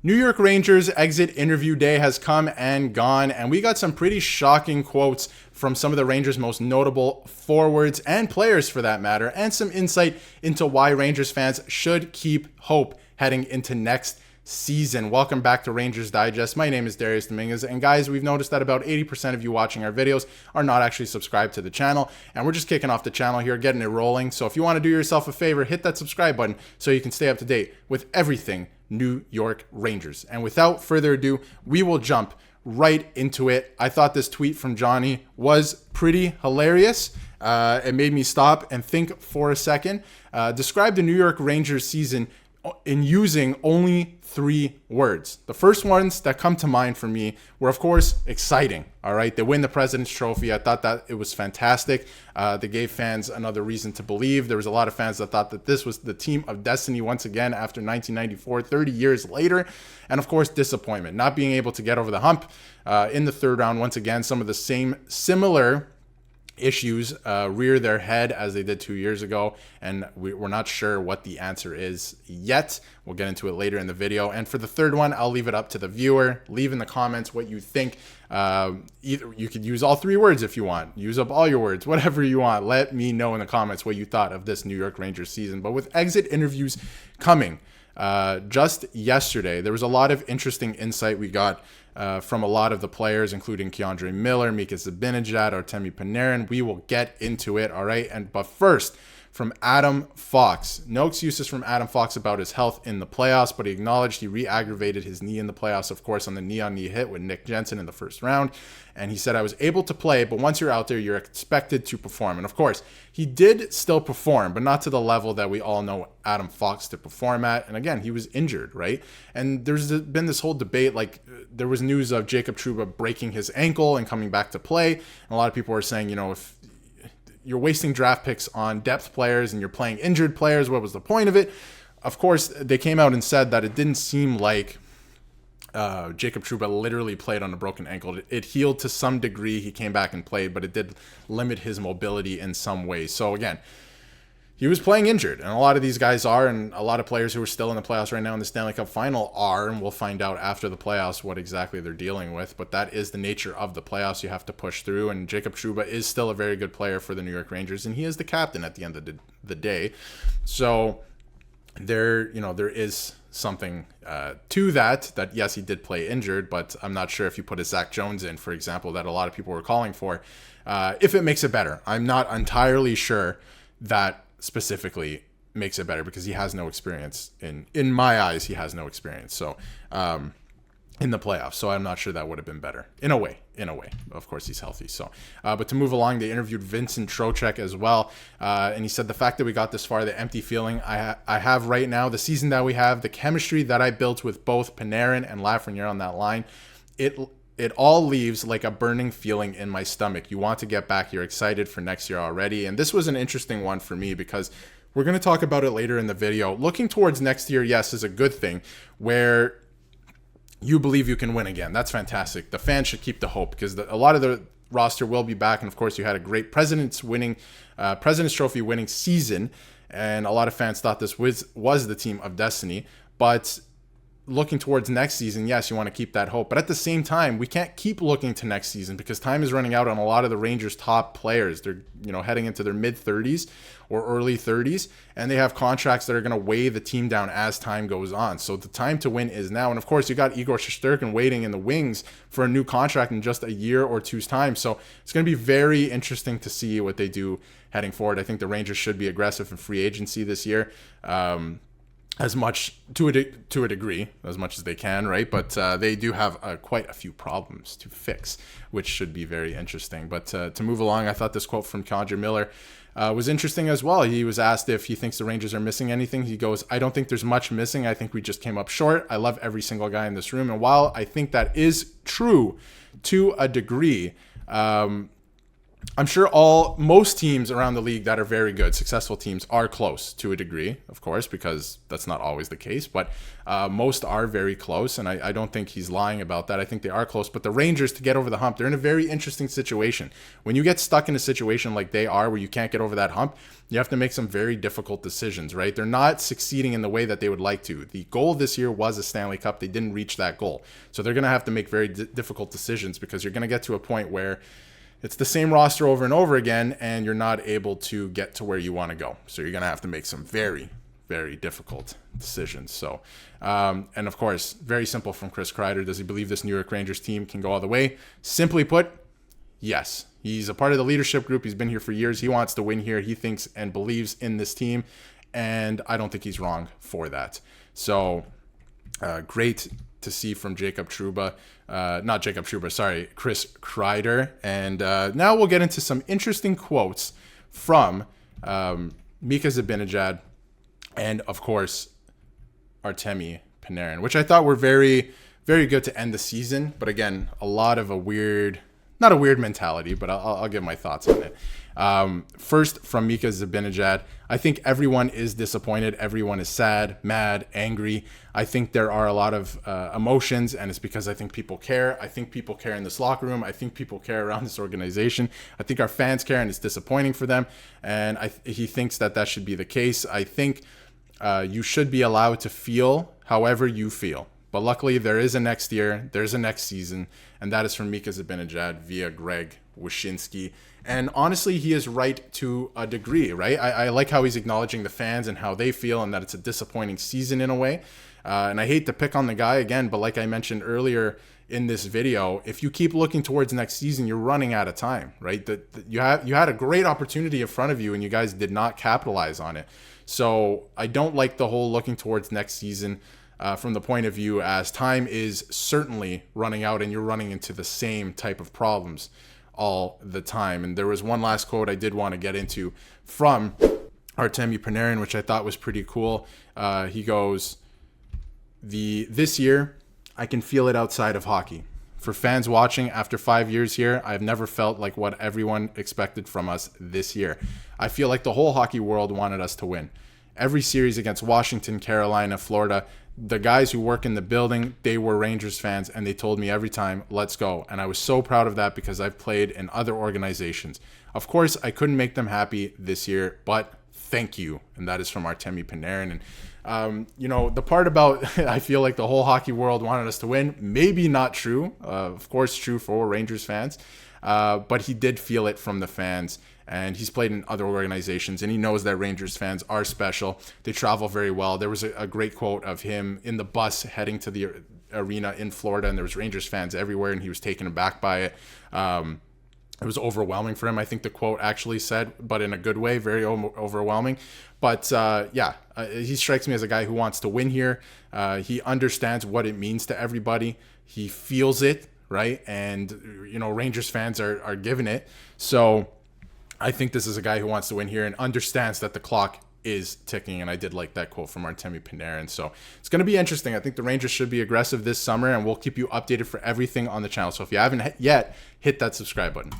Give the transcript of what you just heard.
New York Rangers exit interview day has come and gone, and we got some pretty shocking quotes from some of the Rangers' most notable forwards and players for that matter, and some insight into why Rangers fans should keep hope heading into next season. Welcome back to Rangers Digest. My name is Darius Domingues, and guys, we've noticed that about 80% of you watching our videos are not actually subscribed to the channel, and we're just kicking off the channel here, getting it rolling. So if you want to do yourself a favor, hit that subscribe button so you can stay up to date with everything New York Rangers. And without further ado, we will jump right into it. I thought this tweet from Johnny was pretty hilarious. It made me stop and think for a second. Describe the New York Rangers season in using only 3 words. The first ones that come to mind for me were, of course, exciting. All right, they win the President's Trophy. I thought that it was fantastic. They gave fans another reason to believe. There was a lot of fans that thought that this was the team of destiny once again after 1994, 30 years later. And of course, disappointment, not being able to get over the hump in the third round. Once again, some of the similar issues rear their head as they did 2 years ago, and we're not sure what the answer is yet. We'll get into it later in the video. And for the third one, I'll leave it up to the viewer. Leave in the comments what you think. Either you could use all 3 words if you want, use up all your words, whatever you want. Let me know in the comments what you thought of this New York Rangers season. But with exit interviews coming just yesterday, there was a lot of interesting insight we got from a lot of the players, including Keandre Miller, Mika Zibanejad, Artemi Panarin. We will get into it, all right? But first, from Adam Fox. No excuses from Adam Fox about his health in the playoffs, but he acknowledged he re-aggravated his knee in the playoffs, of course, on the knee-on-knee hit with Nick Jensen in the first round. And he said, I was able to play, but once you're out there, you're expected to perform. And of course, he did still perform, but not to the level that we all know Adam Fox to perform at. And again, he was injured, right? And there's been this whole debate, like there was news of Jacob Trouba breaking his ankle and coming back to play. And a lot of people were saying, you know, if you're wasting draft picks on depth players and you're playing injured players, what was the point of it? Of course, they came out and said that it didn't seem like Jacob Trouba literally played on a broken ankle. It healed to some degree. He came back and played, but it did limit his mobility in some ways. So again, he was playing injured, and a lot of these guys are, and a lot of players who are still in the playoffs right now in the Stanley Cup Final are, and we'll find out after the playoffs what exactly they're dealing with. But that is the nature of the playoffs. You have to push through, and Jacob Trouba is still a very good player for the New York Rangers, and he is the captain at the end of the day. So there is something to that yes, he did play injured, but I'm not sure if you put a Zach Jones in, for example, that a lot of people were calling for, if it makes it better. I'm not entirely sure that specifically makes it better because he has no experience. In my eyes, he has no experience. So in the playoffs. So I'm not sure that would have been better. In a way. Of course, he's healthy. So, but to move along, they interviewed Vincent Trocheck as well. And he said, the fact that we got this far, the empty feeling I have right now, the season that we have, the chemistry that I built with both Panarin and Lafreniere on that line, it all leaves like a burning feeling in my stomach. You want to get back. You're excited for next year already. And this was an interesting one for me because we're going to talk about it later in the video. Looking towards next year, yes, is a good thing where you believe you can win again. That's fantastic. The fans should keep the hope because a lot of the roster will be back. And of course, you had a great President's Trophy winning season. And a lot of fans thought this was the team of destiny. But looking towards next season, yes, you want to keep that hope. But at the same time, we can't keep looking to next season because time is running out on a lot of the Rangers' top players. They're heading into their mid-30s or early 30s, and they have contracts that are going to weigh the team down as time goes on. So the time to win is now. And of course, you got Igor Shesterkin waiting in the wings for a new contract in just a year or two's time. So it's going to be very interesting to see what they do heading forward. I think the Rangers should be aggressive in free agency this year. As much to a degree, as much as they can, right? But they do have quite a few problems to fix, which should be very interesting. But to move along, I thought this quote from Keandre Miller was interesting as well. He was asked if he thinks the Rangers are missing anything. He goes, I don't think there's much missing. I think we just came up short. I love every single guy in this room. And while I think that is true to a degree, I'm sure most teams around the league that are very good, successful teams, are close to a degree, of course, because that's not always the case. But most are very close, and I don't think he's lying about that. I think they are close. But the Rangers, to get over the hump, they're in a very interesting situation. When you get stuck in a situation like they are, where you can't get over that hump, you have to make some very difficult decisions, right? They're not succeeding in the way that they would like to. The goal this year was a Stanley Cup. They didn't reach that goal. So they're going to have to make very difficult decisions, because you're going to get to a point where it's the same roster over and over again, and you're not able to get to where you want to go. So you're going to have to make some very, very difficult decisions. So, and of course, very simple from Chris Kreider. Does he believe this New York Rangers team can go all the way? Simply put, yes. He's a part of the leadership group. He's been here for years. He wants to win here. He thinks and believes in this team, and I don't think he's wrong for that. So, great to see from Chris Kreider. And now we'll get into some interesting quotes from Mika Zibanejad and, of course, Artemi Panarin, which I thought were very, very good to end the season. But again, a lot of not a weird mentality, but I'll give my thoughts on it. First, from Mika Zibanejad, I think everyone is disappointed. Everyone is sad, mad, angry. I think there are a lot of emotions, and it's because I think people care. I think people care in this locker room. I think people care around this organization. I think our fans care, and it's disappointing for them. And he thinks that should be the case. I think you should be allowed to feel however you feel. But luckily, there is a next year, there's a next season, and that is from Mika Zibanejad via Greg Wyshynski. And honestly, he is right to a degree, right? I like how he's acknowledging the fans and how they feel, and that it's a disappointing season in a way. And I hate to pick on the guy again, but like I mentioned earlier in this video, if you keep looking towards next season, you're running out of time, right? You had a great opportunity in front of you, and you guys did not capitalize on it. So I don't like the whole looking towards next season. From the point of view as time is certainly running out and you're running into the same type of problems all the time. And there was one last quote I did want to get into from Artemi Panarin, which I thought was pretty cool. He goes, this year, I can feel it outside of hockey. For fans watching after 5 years here, I've never felt like what everyone expected from us this year. I feel like the whole hockey world wanted us to win. Every series against Washington, Carolina, Florida, the guys who work in the building, they were Rangers fans, and they told me every time, let's go. And I was so proud of that because I've played in other organizations. Of course, I couldn't make them happy this year, but thank you. And that is from Artemi Panarin. And, the part about I feel like the whole hockey world wanted us to win, maybe not true. Of course, true for Rangers fans. But he did feel it from the fans. And he's played in other organizations, and he knows that Rangers fans are special. They travel very well. There was a great quote of him in the bus heading to the arena in Florida, and there was Rangers fans everywhere, and he was taken aback by it. It was overwhelming for him, I think the quote actually said, but in a good way, very overwhelming. But he strikes me as a guy who wants to win here. He understands what it means to everybody. He feels it, right? And, Rangers fans are giving it. So I think this is a guy who wants to win here and understands that the clock is ticking. And I did like that quote from Artemi Panarin. So it's going to be interesting. I think the Rangers should be aggressive this summer, and we'll keep you updated for everything on the channel. So if you haven't yet, hit that subscribe button.